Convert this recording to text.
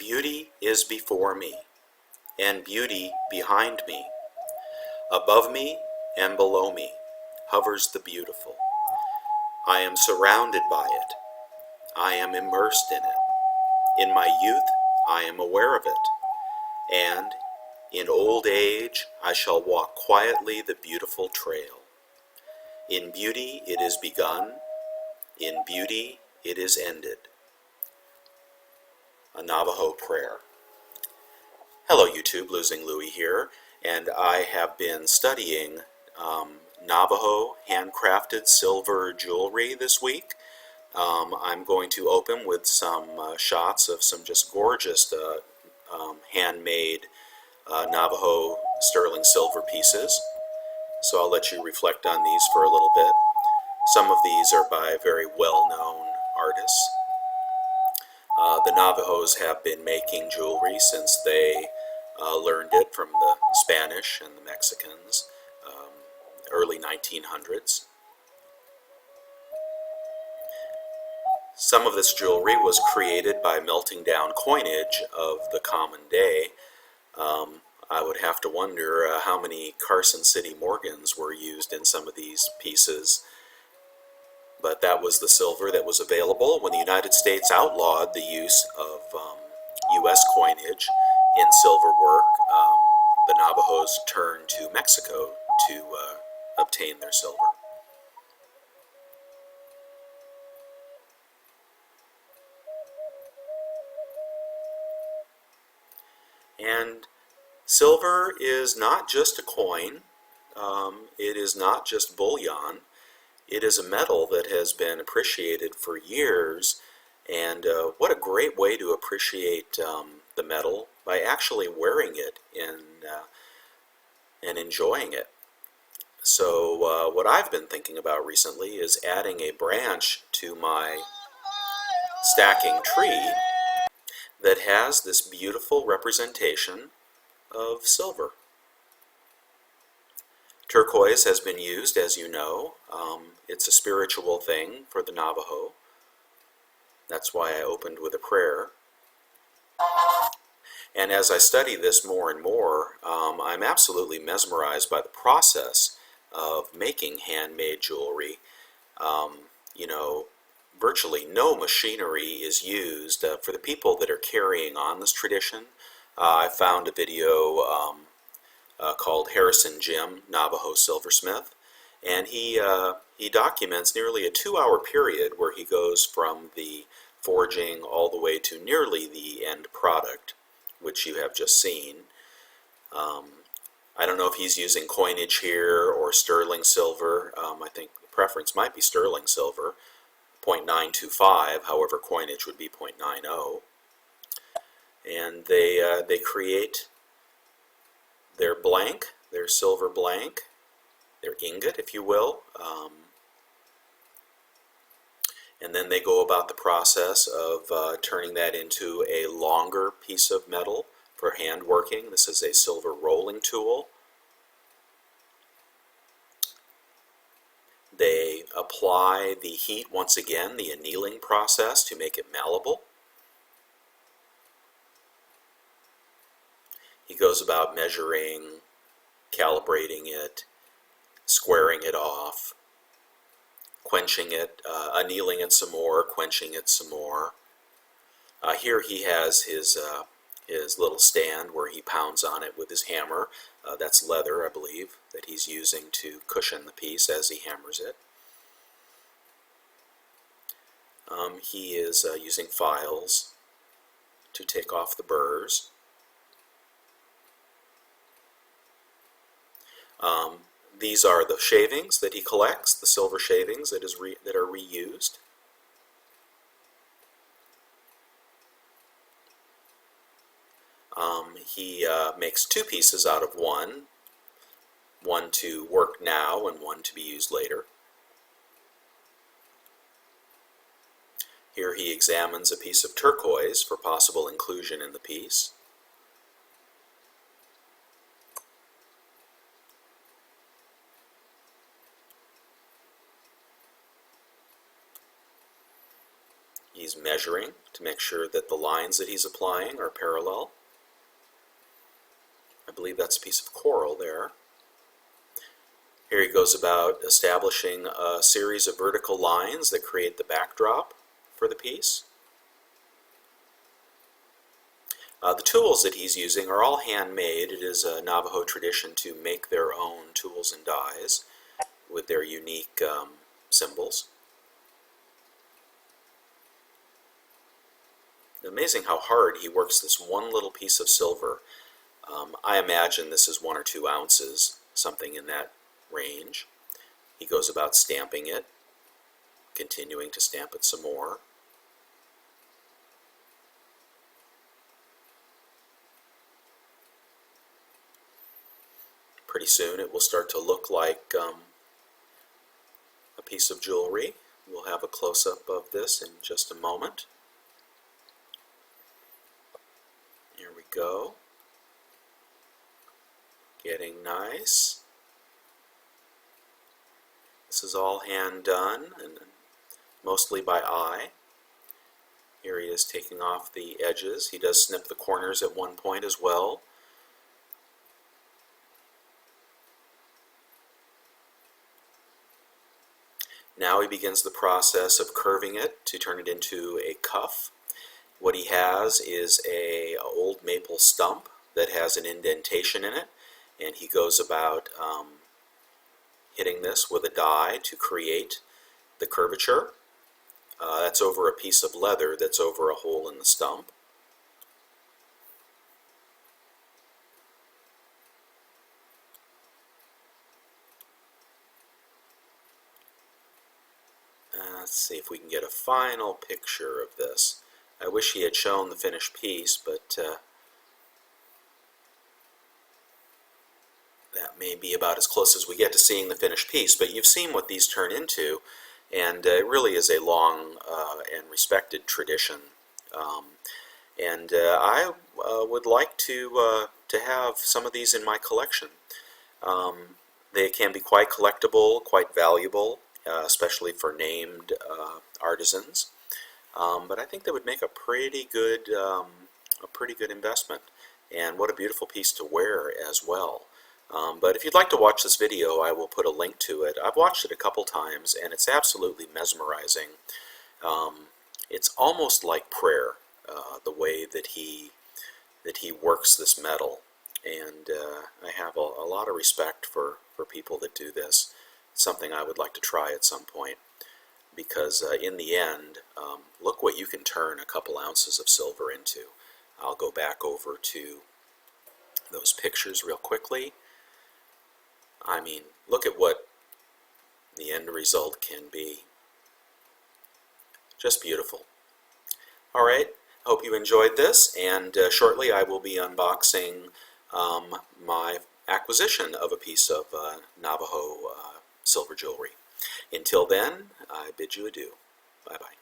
beauty is before me, and beauty behind me. Above me and below me hovers the beautiful. I am surrounded by it. I am immersed in it. In my youth, I am aware of it, and in old age, I shall walk quietly the beautiful trail. In beauty it is begun, in beauty it is ended. A Navajo prayer. Hello YouTube, Losing Louie here, and I have been studying Navajo handcrafted silver jewelry this week. I'm going to open with some shots of some just gorgeous handmade Navajo sterling silver pieces. So I'll let you reflect on these for a little bit. Some of these are by very well-known artists. The Navajos have been making jewelry since they learned it from the Spanish and the Mexicans, early 1900s. Some of this jewelry was created by melting down coinage of the common day. I would have to wonder how many Carson City Morgans were used in some of these pieces. But that was the silver that was available when the United States outlawed the use of U.S. coinage in silver work. The Navajos turned to Mexico to obtain their silver. And silver is not just a coin, it is not just bullion. It is a metal that has been appreciated for years, and what a great way to appreciate the metal by actually wearing it and enjoying it. So what I've been thinking about recently is adding a branch to my stacking tree that has this beautiful representation of silver. Turquoise has been used, as you know. It's a spiritual thing for the Navajo. That's why I opened with a prayer. And as I study this more and more, I'm absolutely mesmerized by the process of making handmade jewelry. You know, virtually no machinery is used. For the people that are carrying on this tradition, I found a video called Harrison Jim, Navajo Silversmith, and he documents nearly a 2-hour period where he goes from the forging all the way to nearly the end product, which you have just seen. I don't know if he's using coinage here or sterling silver. I think the preference might be sterling silver, 0.925, however coinage would be 0.90. And they create their blank, their silver blank, their ingot, if you will, and then they go about the process of turning that into a longer piece of metal for hand working. This is a silver rolling tool. They apply the heat once again, the annealing process, to make it malleable. He goes about measuring, calibrating it, squaring it off, quenching it, annealing it some more, quenching it some more. Here he has his little stand where he pounds on it with his hammer. That's leather, I believe, that he's using to cushion the piece as he hammers it. He is using files to take off the burrs. These are the shavings that he collects, the silver shavings that are reused. He makes 2 pieces out of one to work now and one to be used later. Here he examines a piece of turquoise for possible inclusion in the piece. He's measuring to make sure that the lines that he's applying are parallel. I believe that's a piece of coral there. Here he goes about establishing a series of vertical lines that create the backdrop for the piece. The tools that he's using are all handmade. It is a Navajo tradition to make their own tools and dies with their unique symbols. Amazing how hard he works this one little piece of silver. I imagine this is 1 or 2 ounces, something in that range. He goes about stamping it, continuing to stamp it some more. Pretty soon it will start to look like a piece of jewelry. We'll have a close-up of this in just a moment. Here we go. Getting nice. This is all hand done and mostly by eye. Here he is taking off the edges. He does snip the corners at one point as well. Now he begins the process of curving it to turn it into a cuff. What he has is an old maple stump that has an indentation in it, and he goes about hitting this with a die to create the curvature. That's over a piece of leather that's over a hole in the stump. Let's see if we can get a final picture of this. I wish he had shown the finished piece, but that may be about as close as we get to seeing the finished piece. But you've seen what these turn into, and it really is a long and respected tradition. I would like to have some of these in my collection. They can be quite collectible, quite valuable, especially for named artisans. But I think they would make a pretty good investment, and what a beautiful piece to wear as well. But if you'd like to watch this video, I will put a link to it. I've watched it a couple times, and it's absolutely mesmerizing. It's almost like prayer, the way that he works this metal, and I have a lot of respect for people that do this. It's something I would like to try at some point, because in the end, look what you can turn a couple ounces of silver into. I'll go back over to those pictures real quickly. I mean, look at what the end result can be. Just beautiful. Alright, hope you enjoyed this, and shortly I will be unboxing my acquisition of a piece of Navajo silver jewelry. Until then, I bid you adieu. Bye-bye.